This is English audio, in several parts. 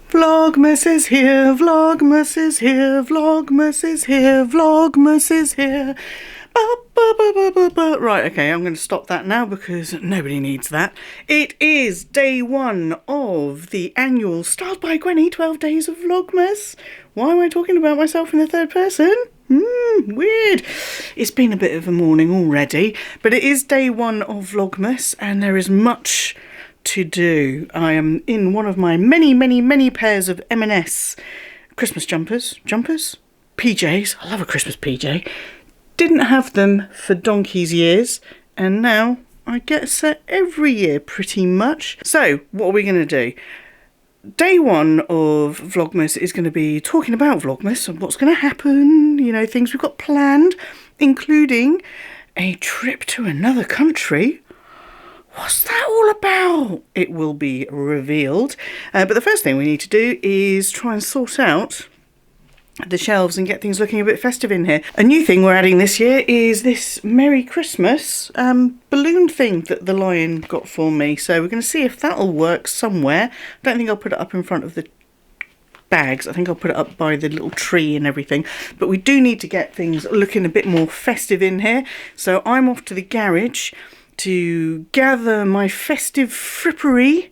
Vlogmas is here, Vlogmas is here, Vlogmas is here, Vlogmas is here. Right, okay, I'm going to stop that now because nobody needs that. It is day one of the annual Styled by Gwenny 12 days of Vlogmas. Why am I talking about myself in the third person? Weird. It's been a bit of a morning already, but it is day one of Vlogmas and there is much to do. I am in one of my many pairs of M&S Christmas jumpers, PJs. I love a Christmas PJ. Didn't have them for donkey's years, and now I get a set every year pretty much. So what are we going to do? Day one of Vlogmas is going to be talking about Vlogmas and what's going to happen, you know, things we've got planned, including a trip to another country. What's that all about? It will be revealed. But the first thing we need to do is try and sort out the shelves and get things looking a bit festive in here. A new thing we're adding this year is this Merry Christmas balloon thing that the lion got for me. So we're going to see if that'll work somewhere. I don't think I'll put it up in front of the bags. I think I'll put it up by the little tree and everything. But we do need to get things looking a bit more festive in here. So I'm off to the garage to gather my festive frippery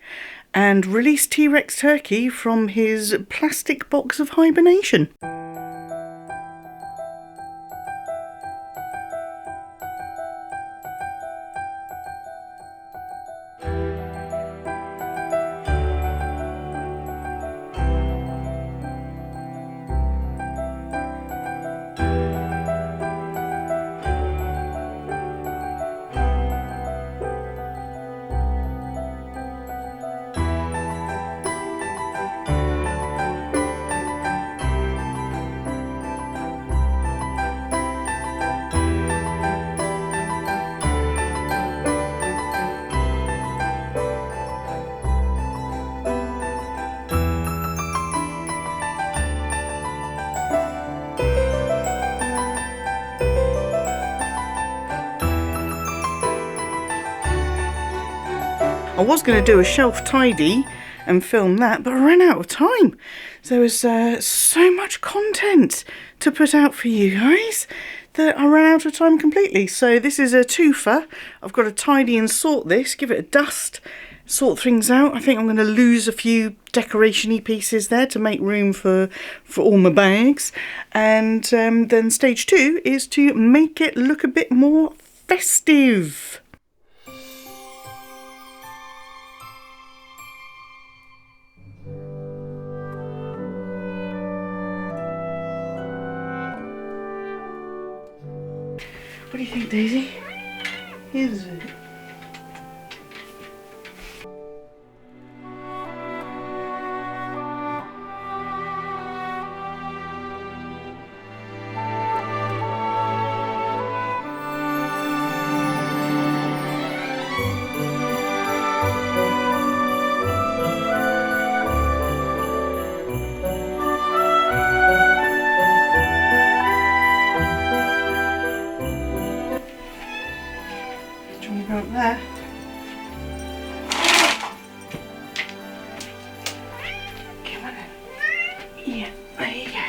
and release T-Rex Turkey from his plastic box of hibernation. I was going to do a shelf tidy and film that, but I ran out of time. There was so much content to put out for you guys that I ran out of time completely. So this is a twofer. I've got to tidy and sort this, give it a dust, sort things out. I think I'm going to lose a few decoration-y pieces there to make room for all my bags. And then stage two is to make it look a bit more festive. What do you think, Daisy? Is it? There. Come on in. Yeah, there you go.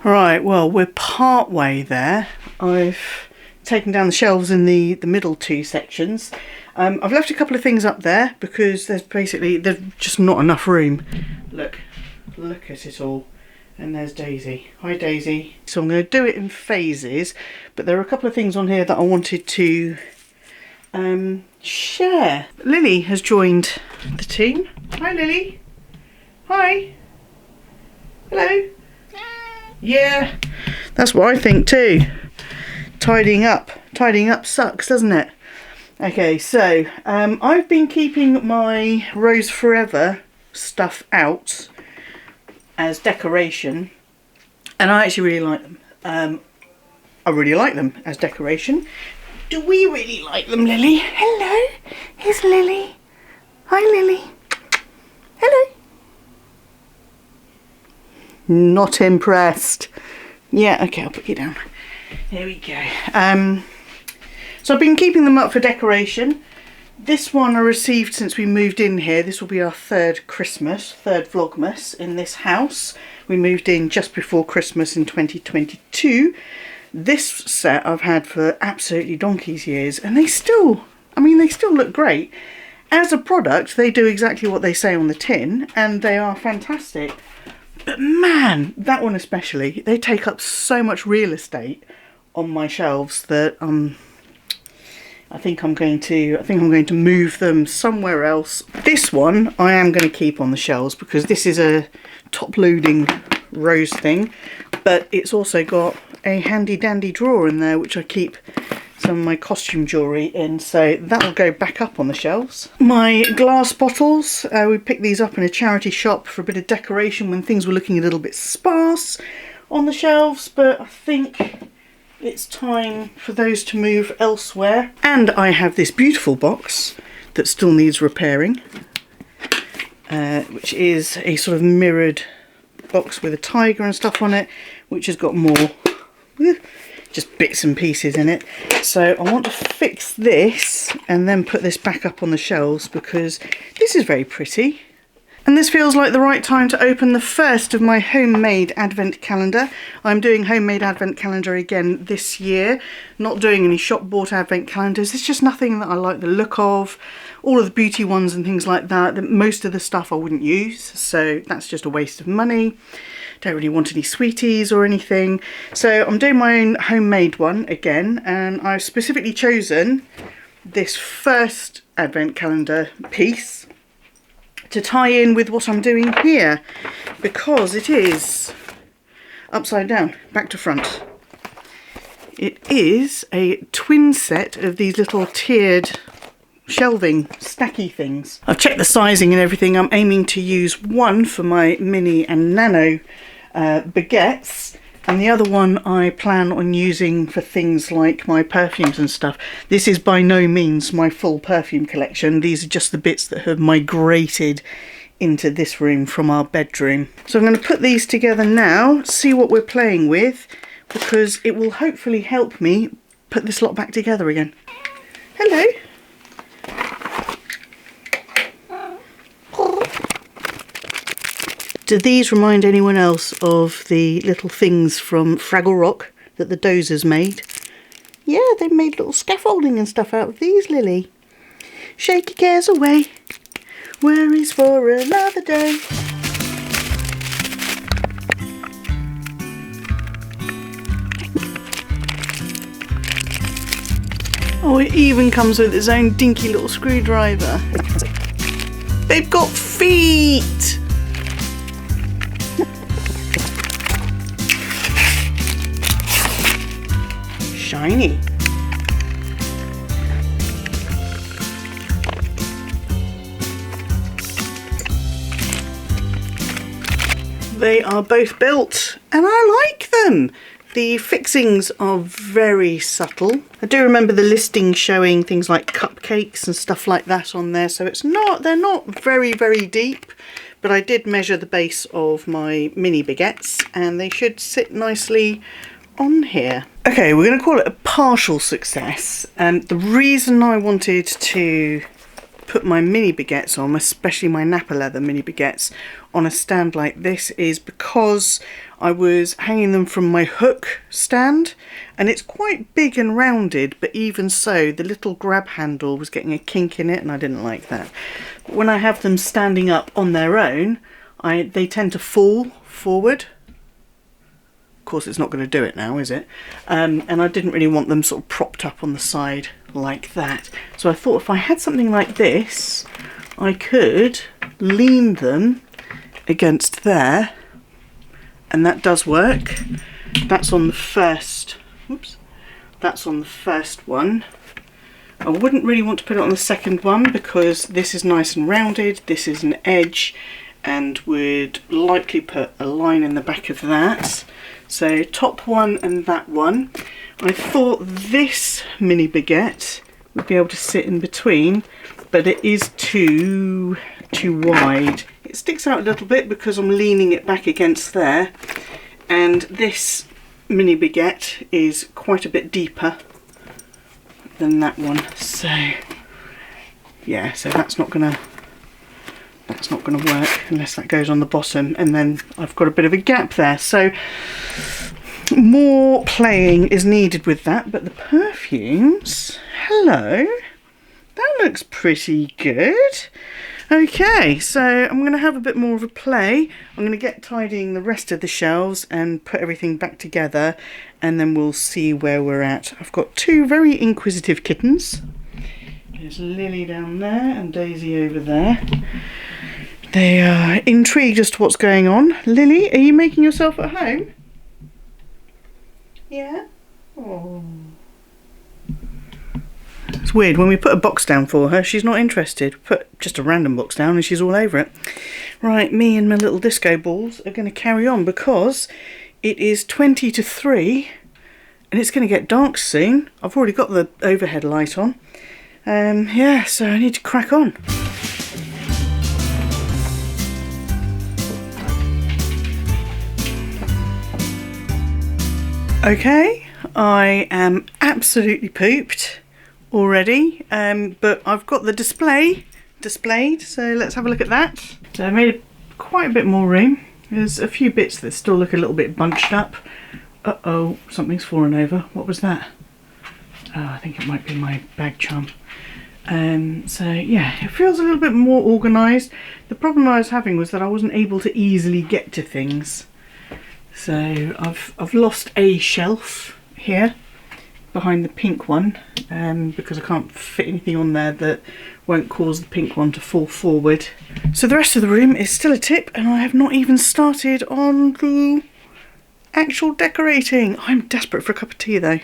Right, well, we're part way there. I've taken down the shelves in the middle two sections. I've left a couple of things up there because there's just not enough room. Look at it all. And there's Daisy. Hi, Daisy. So I'm going to do it in phases, but there are a couple of things on here that I wanted to share. Lily has joined the team. Hi, Lily. Hi. Hello. Yeah, that's what I think too. Tidying up sucks, doesn't it? Okay, so I've been keeping my Rose Forever stuff out as decoration, and I actually really like them. I really like them as decoration. Do we really like them, Lily? Hello, here's Lily. Hi, Lily. Not impressed. Yeah, okay, I'll put you down. There we go. So I've been keeping them up for decoration. This one I received since we moved in here. This will be our third Vlogmas in this house. We moved in just before Christmas in 2022. This set I've had for absolutely donkey's years, and they still look great. As a product, they do exactly what they say on the tin, and they are fantastic. But man, that one especially, they take up so much real estate on my shelves that I think I'm going to move them somewhere else. This one I am going to keep on the shelves because this is a top-loading rose thing, but it's also got a handy dandy drawer in there which I keep some of my costume jewellery in, so that will go back up on the shelves. My glass bottles, we picked these up in a charity shop for a bit of decoration when things were looking a little bit sparse on the shelves, but I think it's time for those to move elsewhere. And I have this beautiful box that still needs repairing, which is a sort of mirrored box with a tiger and stuff on it, which has got more just bits and pieces in it. So I want to fix this and then put this back up on the shelves because this is very pretty. And this feels like the right time to open the first of my homemade advent calendar. I'm doing homemade advent calendar again this year. Not doing any shop bought advent calendars. It's just nothing that I like the look of. All of the beauty ones and things like that, most of the stuff I wouldn't use, so that's just a waste of money. Don't really want any sweeties or anything. So I'm doing my own homemade one again, and I've specifically chosen this first advent calendar piece to tie in with what I'm doing here, because it is upside down, back to front. It is a twin set of these little tiered shelving stacky things. I've checked the sizing and everything. I'm aiming to use one for my mini and nano baguettes, and the other one I plan on using for things like my perfumes and stuff. This is by no means my full perfume collection. These are just the bits that have migrated into this room from our bedroom. So I'm going to put these together now, see what we're playing with, because it will hopefully help me put this lot back together again. Hello. Do these remind anyone else of the little things from Fraggle Rock that the Dozers made? Yeah, they made little scaffolding and stuff out of these, Lily. Shake your cares away, worries for another day. Oh, it even comes with its own dinky little screwdriver. They've got feet! Shiny. They are both built and I like them. The fixings are very subtle. I do remember the listing showing things like cupcakes and stuff like that on there, so they're not very, very deep, but I did measure the base of my mini baguettes and they should sit nicely on here. Okay, we're going to call it a partial success. The reason I wanted to put my mini baguettes on, especially my Napa leather mini baguettes, on a stand like this is because I was hanging them from my hook stand and it's quite big and rounded, but even so the little grab handle was getting a kink in it and I didn't like that. But when I have them standing up on their own, they tend to fall forward. Of course it's not going to do it now, is it? And I didn't really want them sort of propped up on the side like that. So I thought if I had something like this, I could lean them against there, and that does work. That's on the first, whoops, that's on the first one. I wouldn't really want to put it on the second one because this is nice and rounded, this is an edge, and would likely put a line in the back of that. So top one and that one. I thought this mini baguette would be able to sit in between, but it is too wide. It sticks out a little bit because I'm leaning it back against there, and this mini baguette is quite a bit deeper than that one, so yeah, so that's not gonna work unless that goes on the bottom, and then I've got a bit of a gap there, so more playing is needed with that. But the perfumes, hello, that looks pretty good. Okay, so I'm going to have a bit more of a play. I'm going to get tidying the rest of the shelves and put everything back together, and then we'll see where we're at. I've got two very inquisitive kittens. There's Lily down there and Daisy over there. They are intrigued as to what's going on. Lily, are you making yourself at home? Yeah? Oh. It's weird, when we put a box down for her, she's not interested. Put just a random box down and she's all over it. Right, me and my little disco balls are going to carry on because it is 20 to 3 and it's going to get dark soon. I've already got the overhead light on. Yeah, so I need to crack on. Okay, I am absolutely pooped already, but I've got the display displayed, so let's have a look at that. So I made quite a bit more room. There's a few bits that still look a little bit bunched up. Uh-oh, something's fallen over. What was that? Oh, I think it might be my bag charm. So yeah, it feels a little bit more organised. The problem I was having was that I wasn't able to easily get to things. So I've lost a shelf here behind the pink one, because I can't fit anything on there that won't cause the pink one to fall forward. So the rest of the room is still a tip, and I have not even started on the actual decorating. I'm desperate for a cup of tea though.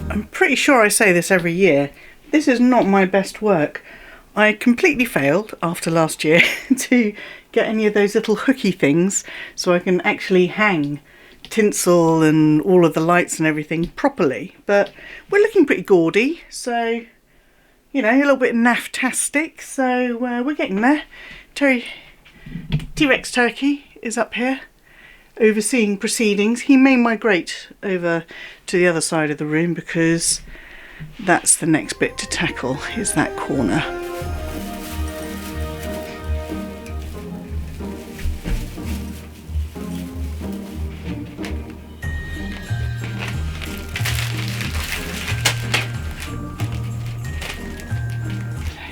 I'm pretty sure I say this every year. This is not my best work. I completely failed after last year to get any of those little hooky things so I can actually hang tinsel and all of the lights and everything properly. But we're looking pretty gaudy, so, you know, a little bit naff-tastic, so we're getting there. T-Rex Turkey is up here overseeing proceedings. He may migrate over to the other side of the room because that's the next bit to tackle, is that corner.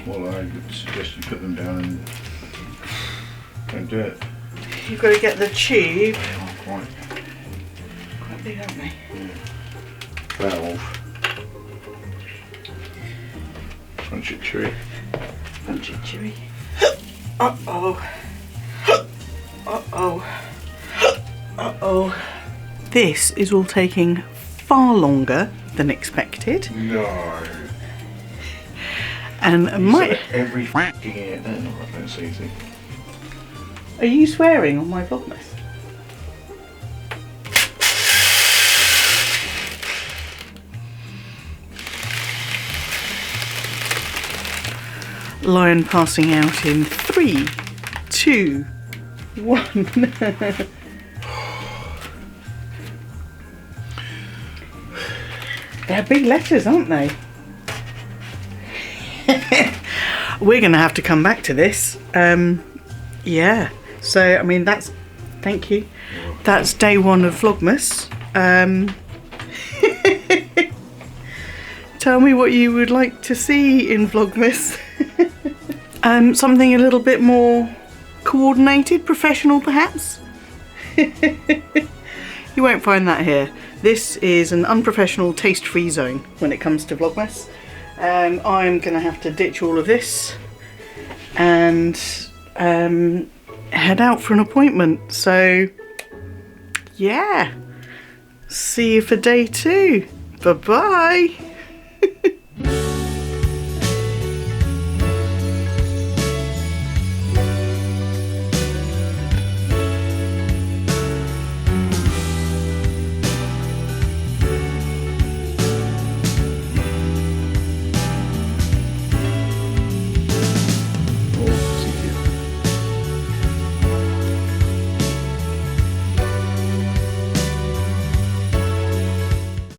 Well, I would suggest you put them down and don't do it. You've got to get the tube. Oh, quite big, aren't they? Yeah. 12. Punch it chewy. Punch it chewy. Uh-oh. Uh-oh. Uh-oh. This is all taking far longer than expected. No. And every f***ing year. No, that's easy. Are you swearing on my Vlogmas? Lion passing out in 3, 2, 1. They're big letters, aren't they? We're going to have to come back to this. Yeah. So, I mean, that's... Thank you. That's day 1 of Vlogmas. Tell me what you would like to see in Vlogmas. Something a little bit more coordinated, professional perhaps? You won't find that here. This is an unprofessional, taste-free zone when it comes to Vlogmas. I'm going to have to ditch all of this and head out for an appointment. So yeah, see you for day 2. Bye bye.